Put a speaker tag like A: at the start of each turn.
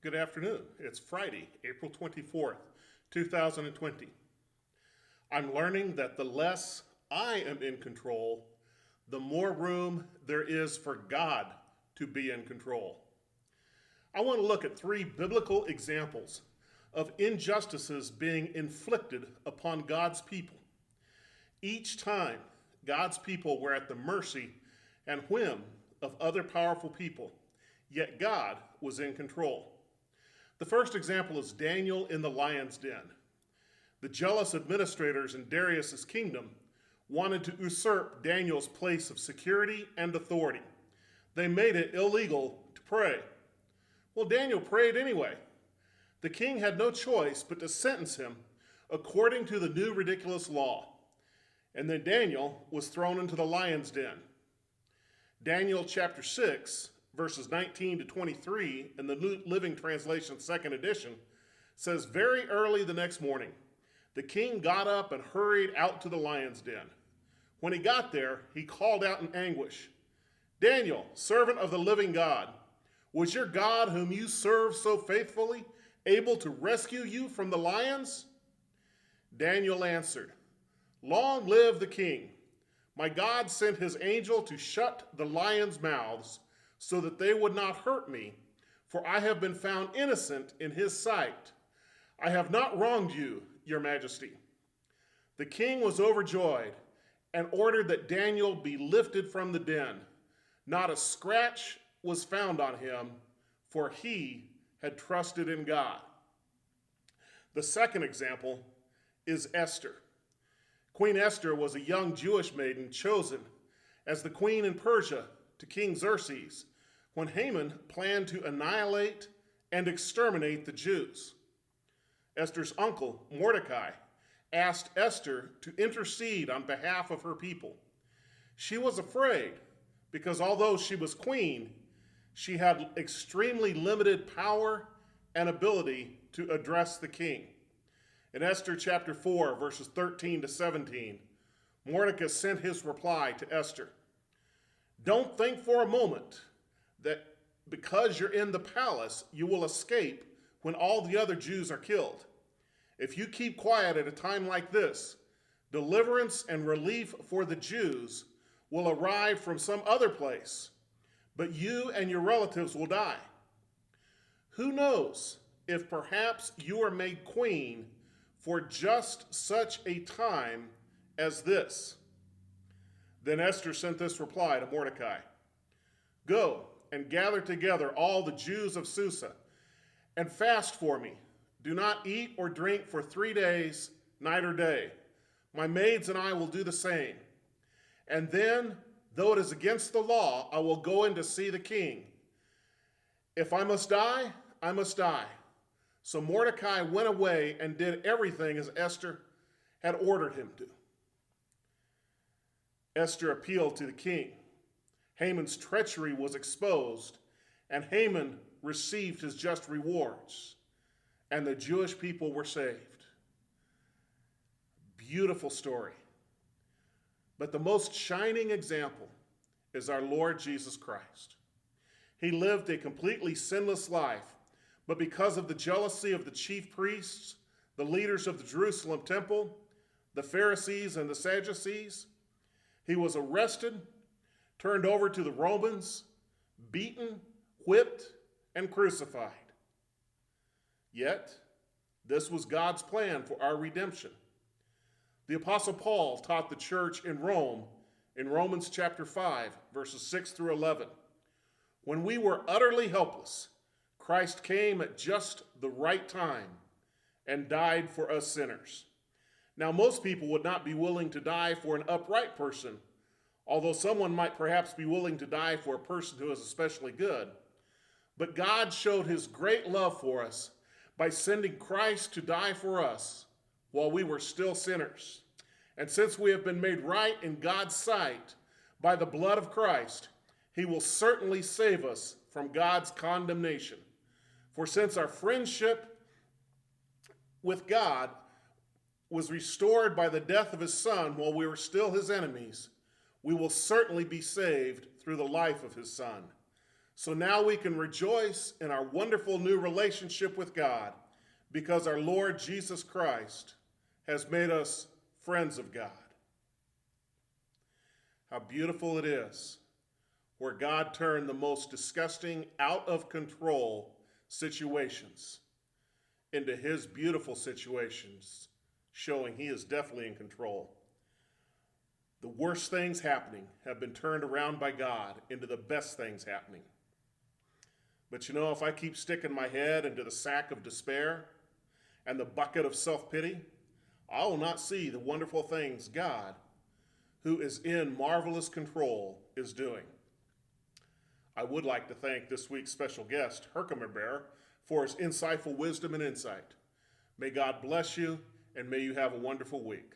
A: Good afternoon. It's Friday, April 24th, 2020. I'm learning that the less I am in control, the more room there is for God to be in control. I want to look at three biblical examples of injustices being inflicted upon God's people. Each time, God's people were at the mercy and whim of other powerful people, yet God was in control. The first example is Daniel in the lion's den. The jealous administrators in Darius's kingdom wanted to usurp Daniel's place of security and authority. They made it illegal to pray. Well, Daniel prayed anyway. The king had no choice but to sentence him according to the new ridiculous law. And then Daniel was thrown into the lion's den. Daniel chapter 6, verses 19 to 23 in the New Living Translation, second edition, says, "Very early the next morning, the king got up and hurried out to the lion's den. When he got there, he called out in anguish, 'Daniel, servant of the living God, was your God whom you serve so faithfully able to rescue you from the lions?' Daniel answered, 'Long live the king. My God sent his angel to shut the lions' mouths so that they would not hurt me, for I have been found innocent in his sight. I have not wronged you, your majesty.' The king was overjoyed and ordered that Daniel be lifted from the den. Not a scratch was found on him, for he had trusted in God." The second example is Esther. Queen Esther was a young Jewish maiden chosen as the queen in Persia to King Xerxes when Haman planned to annihilate and exterminate the Jews. Esther's uncle, Mordecai, asked Esther to intercede on behalf of her people. She was afraid because although she was queen, she had extremely limited power and ability to address the king. In Esther chapter 4, verses 13 to 17, Mordecai sent his reply to Esther. "Don't think for a moment that because you're in the palace, you will escape when all the other Jews are killed. If you keep quiet at a time like this, deliverance and relief for the Jews will arrive from some other place, but you and your relatives will die. Who knows if perhaps you are made queen for just such a time as this?" Then Esther sent this reply to Mordecai. "Go and gather together all the Jews of Susa and fast for me. Do not eat or drink for 3 days, night or day. My maids and I will do the same. And then, though it is against the law, I will go in to see the king. If I must die, I must die." So Mordecai went away and did everything as Esther had ordered him to. Esther appealed to the king. Haman's treachery was exposed, and Haman received his just rewards, and the Jewish people were saved. Beautiful story. But the most shining example is our Lord Jesus Christ. He lived a completely sinless life, but because of the jealousy of the chief priests, the leaders of the Jerusalem temple, the Pharisees and the Sadducees, he was arrested, turned over to the Romans, beaten, whipped, and crucified. Yet, this was God's plan for our redemption. The Apostle Paul taught the church in Rome in Romans chapter 5, verses 6 through 11. "When we were utterly helpless, Christ came at just the right time and died for us sinners. Now, most people would not be willing to die for an upright person, although someone might perhaps be willing to die for a person who is especially good. But God showed his great love for us by sending Christ to die for us while we were still sinners. And since we have been made right in God's sight by the blood of Christ, he will certainly save us from God's condemnation. For since our friendship with God was restored by the death of his Son while we were still his enemies, we will certainly be saved through the life of his Son. So now we can rejoice in our wonderful new relationship with God because our Lord Jesus Christ has made us friends of God. How beautiful it is where God turned the most disgusting, out of control situations into his beautiful situations, showing he is definitely in control. The worst things happening have been turned around by God into the best things happening. But you know, if I keep sticking my head into the sack of despair and the bucket of self-pity, I will not see the wonderful things God, who is in marvelous control, is doing. I would like to thank this week's special guest, Herkimer Bear, for his insightful wisdom and insight. May God bless you, and may you have a wonderful week.